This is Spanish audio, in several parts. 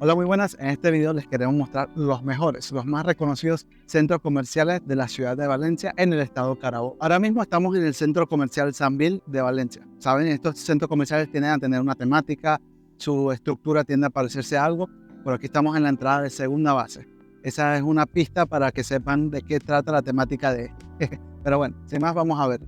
Hola, muy buenas. En este video les queremos mostrar los mejores, los más reconocidos centros comerciales de la ciudad de Valencia en el estado Carabobo. Ahora mismo estamos en el centro comercial Sambil de Valencia. Saben, estos centros comerciales tienden a tener una temática, su estructura tiende a parecerse a algo, pero aquí estamos en la entrada de segunda base. Esa es una pista para que sepan de qué trata la temática de este. Pero bueno, sin más, vamos a ver.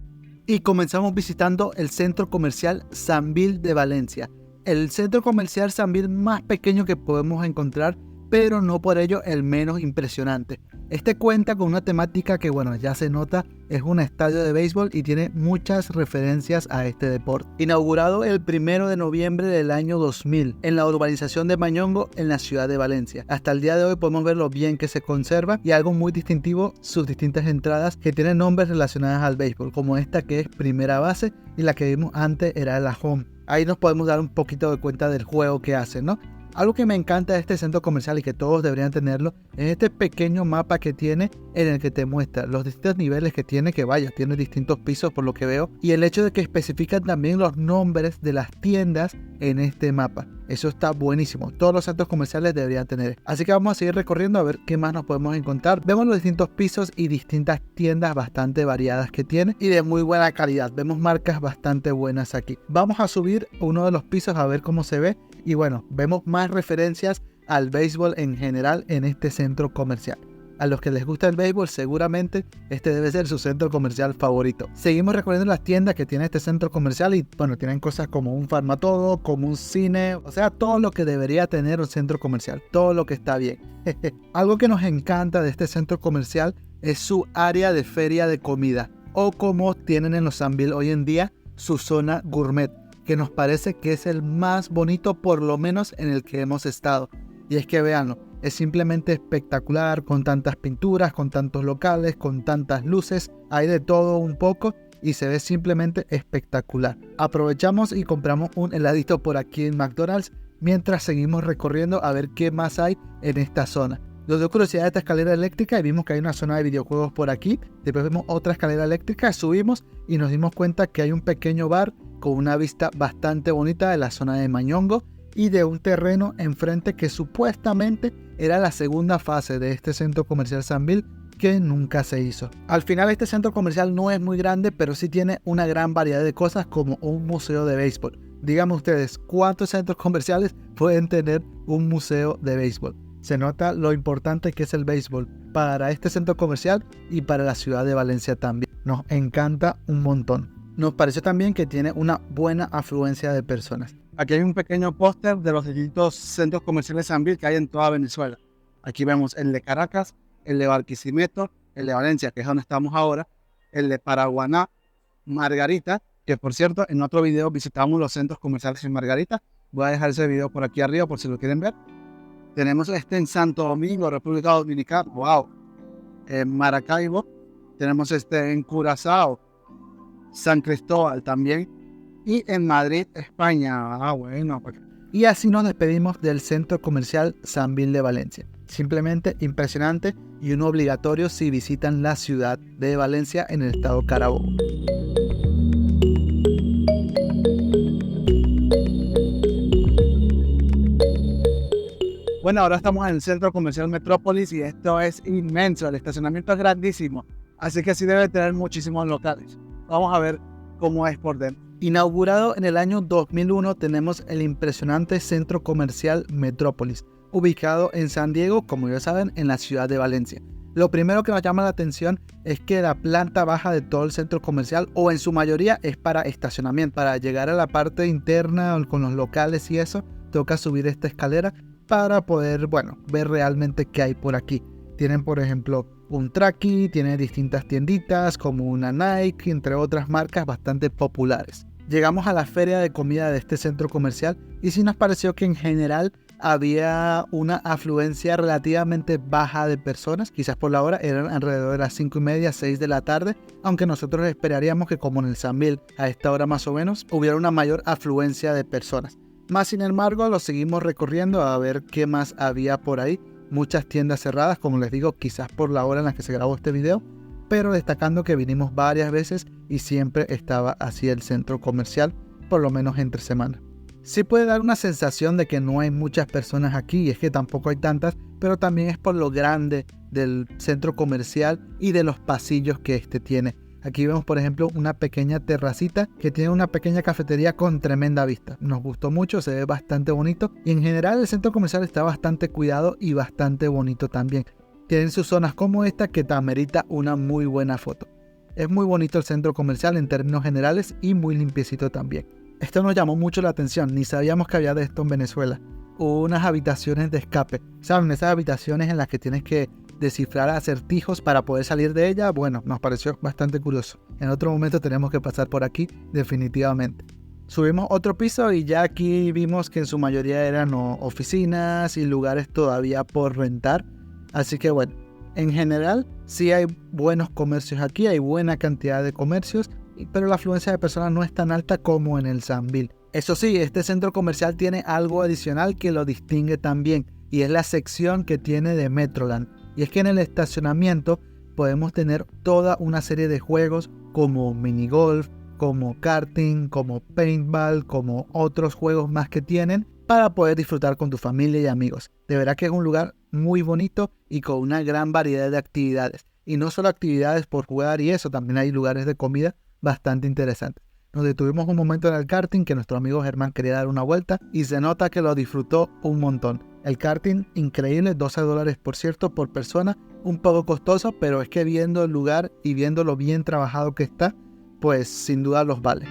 Y comenzamos visitando el centro comercial Sambil de Valencia. El centro comercial Sambil más pequeño que podemos encontrar, pero no por ello el menos impresionante. Este cuenta con una temática que, bueno, ya se nota, es un estadio de béisbol y tiene muchas referencias a este deporte. Inaugurado el 1 de noviembre del año 2000 en la urbanización de Mañongo, en la ciudad de Valencia. Hasta el día de hoy podemos ver lo bien que se conserva y algo muy distintivo, sus distintas entradas que tienen nombres relacionados al béisbol, como esta que es primera base y la que vimos antes era la home. Ahí nos podemos dar un poquito de cuenta del juego que hacen, ¿no? Algo que me encanta de este centro comercial y que todos deberían tenerlo es este pequeño mapa que tiene en el que te muestra los distintos niveles que tiene, que vaya, tiene distintos pisos por lo que veo, y el hecho de que especifican también los nombres de las tiendas en este mapa. Eso está buenísimo, todos los centros comerciales deberían tener. Así que vamos a seguir recorriendo a ver qué más nos podemos encontrar. Vemos los distintos pisos y distintas tiendas bastante variadas que tiene y de muy buena calidad. Vemos marcas bastante buenas aquí. Vamos a subir uno de los pisos a ver cómo se ve. Y bueno, vemos más referencias al béisbol en general en este centro comercial. A los que les gusta el béisbol, seguramente este debe ser su centro comercial favorito. Seguimos recorriendo las tiendas que tiene este centro comercial y bueno, tienen cosas como un Farmatodo, como un cine, o sea, todo lo que debería tener un centro comercial, todo lo que está bien. Algo que nos encanta de este centro comercial es su área de feria de comida, o como tienen en los Sambil hoy en día, su zona gourmet, que nos parece que es el más bonito, por lo menos en el que hemos estado. Y es que véanlo, es simplemente espectacular, con tantas pinturas, con tantos locales, con tantas luces, hay de todo un poco y se ve simplemente espectacular. Aprovechamos y compramos un heladito por aquí en McDonald's mientras seguimos recorriendo a ver qué más hay en esta zona. Nos dio curiosidad esta escalera eléctrica y vimos que hay una zona de videojuegos por aquí. Después vemos otra escalera eléctrica, subimos y nos dimos cuenta que hay un pequeño bar con una vista bastante bonita de la zona de Mañongo y de un terreno enfrente que supuestamente era la segunda fase de este centro comercial Sambil, que nunca se hizo. Al final este centro comercial no es muy grande, pero sí tiene una gran variedad de cosas como un museo de béisbol. Díganme ustedes, ¿cuántos centros comerciales pueden tener un museo de béisbol? Se nota lo importante que es el béisbol para este centro comercial y para la ciudad de Valencia también. Nos encanta un montón. Nos pareció también que tiene una buena afluencia de personas. Aquí hay un pequeño póster de los distintos centros comerciales Sambil que hay en toda Venezuela. Aquí vemos el de Caracas, el de Barquisimeto, el de Valencia, que es donde estamos ahora, el de Paraguaná, Margarita, que por cierto, en otro video visitamos los centros comerciales en Margarita. Voy a dejar ese video por aquí arriba por si lo quieren ver. Tenemos este en Santo Domingo, República Dominicana, wow. En Maracaibo, tenemos este en Curazao, San Cristóbal también, y en Madrid, España. Bueno. Y así nos despedimos del centro comercial Sambil de Valencia. Simplemente impresionante y un obligatorio si visitan la ciudad de Valencia en el estado Carabobo. Bueno, ahora estamos en el centro comercial Metrópolis y esto es inmenso, el estacionamiento es grandísimo, así que sí debe tener muchísimos locales. Vamos a ver cómo es por dentro. Inaugurado en el año 2001 tenemos el impresionante centro comercial Metrópolis, ubicado en San Diego, como ya saben, en la ciudad de Valencia. Lo primero que nos llama la atención es que la planta baja de todo el centro comercial, o en su mayoría, es para estacionamiento. Para llegar a la parte interna con los locales y eso, toca subir esta escalera para poder, bueno, ver realmente qué hay por aquí. Tienen, por ejemplo, un Traki, tiene distintas tienditas como una Nike, entre otras marcas bastante populares. Llegamos a la feria de comida de este centro comercial y sí nos pareció que en general había una afluencia relativamente baja de personas. Quizás por la hora eran alrededor de las 5:30, 6 de la tarde, aunque nosotros esperaríamos que como en el Sambil a esta hora más o menos hubiera una mayor afluencia de personas. Más sin embargo, lo seguimos recorriendo a ver qué más había por ahí. Muchas tiendas cerradas, como les digo, quizás por la hora en la que se grabó este video, pero destacando que vinimos varias veces y siempre estaba así el centro comercial, por lo menos entre semana. Sí puede dar una sensación de que no hay muchas personas aquí, y es que tampoco hay tantas, pero también es por lo grande del centro comercial y de los pasillos que este tiene. Aquí vemos, por ejemplo, una pequeña terracita que tiene una pequeña cafetería con tremenda vista. Nos gustó mucho, se ve bastante bonito y en general el centro comercial está bastante cuidado y bastante bonito también. Tienen sus zonas como esta que te amerita una muy buena foto. Es muy bonito el centro comercial en términos generales y muy limpiecito también. Esto nos llamó mucho la atención, ni sabíamos que había de esto en Venezuela. Unas habitaciones de escape, ¿saben? Esas habitaciones en las que tienes que descifrar acertijos para poder salir de ella. Bueno, nos pareció bastante curioso. En otro momento tenemos que pasar por aquí, definitivamente. Subimos otro piso y ya aquí vimos que en su mayoría eran oficinas y lugares todavía por rentar. Así que bueno, en general sí hay buenos comercios aquí, hay buena cantidad de comercios, pero la afluencia de personas no es tan alta como en el Sambil. Eso sí, este centro comercial tiene algo adicional que lo distingue también, y es la sección que tiene de Metroland. Y es que en el estacionamiento podemos tener toda una serie de juegos como minigolf, como karting, como paintball, como otros juegos más que tienen para poder disfrutar con tu familia y amigos. De verdad que es un lugar muy bonito y con una gran variedad de actividades. Y no solo actividades por jugar y eso, también hay lugares de comida bastante interesantes. Nos detuvimos un momento en el karting que nuestro amigo Germán quería dar una vuelta y se nota que lo disfrutó un montón. El karting increíble, $12 por cierto por persona, un poco costoso, pero es que viendo el lugar y viendo lo bien trabajado que está, pues sin duda los vale.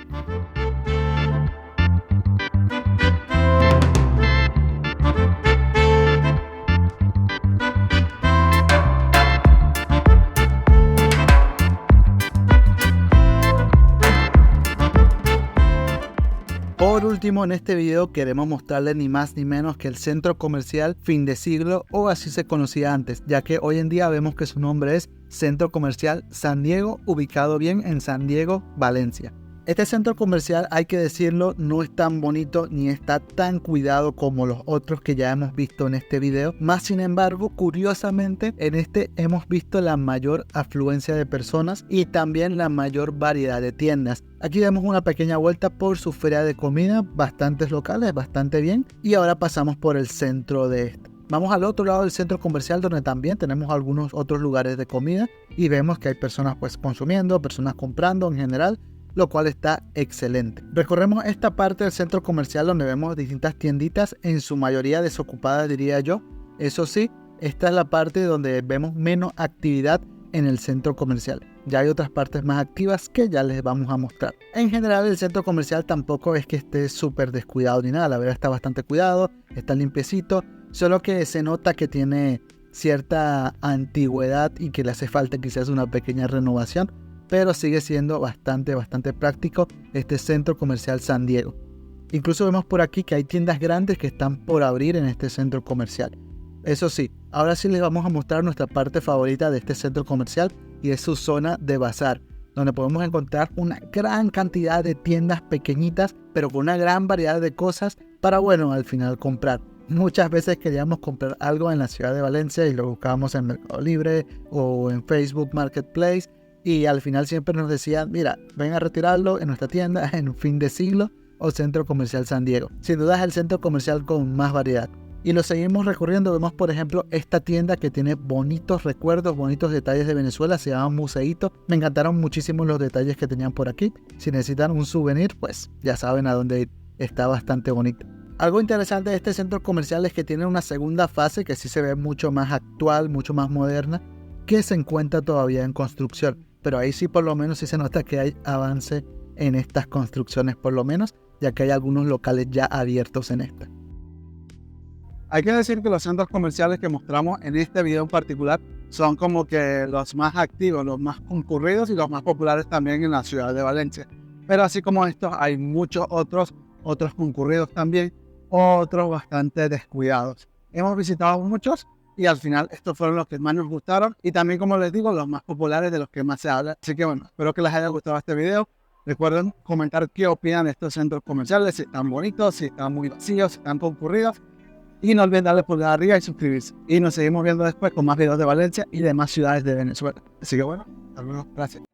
Por último, en este video queremos mostrarles ni más ni menos que el centro comercial Fin de Siglo, o así se conocía antes, ya que hoy en día vemos que su nombre es Centro Comercial San Diego, ubicado bien en San Diego, Valencia. Este centro comercial, hay que decirlo, no es tan bonito ni está tan cuidado como los otros que ya hemos visto en este video. Más sin embargo, curiosamente, en este hemos visto la mayor afluencia de personas y también la mayor variedad de tiendas. Aquí damos una pequeña vuelta por su feria de comida, bastantes locales, bastante bien. Y ahora pasamos por el centro de este. Vamos al otro lado del centro comercial donde también tenemos algunos otros lugares de comida y vemos que hay personas pues consumiendo, personas comprando en general, lo cual está excelente. Recorremos esta parte del centro comercial donde vemos distintas tienditas, en su mayoría desocupadas diría yo. Eso sí, esta es la parte donde vemos menos actividad en el centro comercial. Ya hay otras partes más activas que ya les vamos a mostrar. En general el centro comercial tampoco es que esté súper descuidado ni nada, la verdad está bastante cuidado, está limpiecito, solo que se nota que tiene cierta antigüedad y que le hace falta quizás una pequeña renovación, pero sigue siendo bastante práctico este centro comercial San Diego. Incluso vemos por aquí que hay tiendas grandes que están por abrir en este centro comercial. Eso sí, ahora sí les vamos a mostrar nuestra parte favorita de este centro comercial y es su zona de bazar, donde podemos encontrar una gran cantidad de tiendas pequeñitas, pero con una gran variedad de cosas para, bueno, al final comprar. Muchas veces queríamos comprar algo en la ciudad de Valencia y lo buscábamos en Mercado Libre o en Facebook Marketplace, y al final siempre nos decían, mira, ven a retirarlo en nuestra tienda en Fin de Siglo o Centro Comercial San Diego. Sin duda es el centro comercial con más variedad. Y lo seguimos recorriendo, vemos por ejemplo esta tienda que tiene bonitos recuerdos, bonitos detalles de Venezuela, se llama Museíto. Me encantaron muchísimo los detalles que tenían por aquí. Si necesitan un souvenir, pues ya saben a dónde ir, está bastante bonito. Algo interesante de este centro comercial es que tiene una segunda fase que sí se ve mucho más actual, mucho más moderna, que se encuentra todavía en construcción. Pero ahí sí por lo menos sí se nota que hay avance en estas construcciones por lo menos, ya que hay algunos locales ya abiertos en esta. Hay que decir que los centros comerciales que mostramos en este video en particular son como que los más activos, los más concurridos y los más populares también en la ciudad de Valencia. Pero así como estos hay muchos otros concurridos también, otros bastante descuidados. Hemos visitado muchos y al final estos fueron los que más nos gustaron y también, como les digo, los más populares, de los que más se habla. Así que bueno, espero que les haya gustado este video. Recuerden comentar qué opinan de estos centros comerciales, si están bonitos, si están muy vacíos, si están concurridos. Y no olviden darle pulgar arriba y suscribirse. Y nos seguimos viendo después con más videos de Valencia y de más ciudades de Venezuela. Así que bueno, hasta luego. Gracias.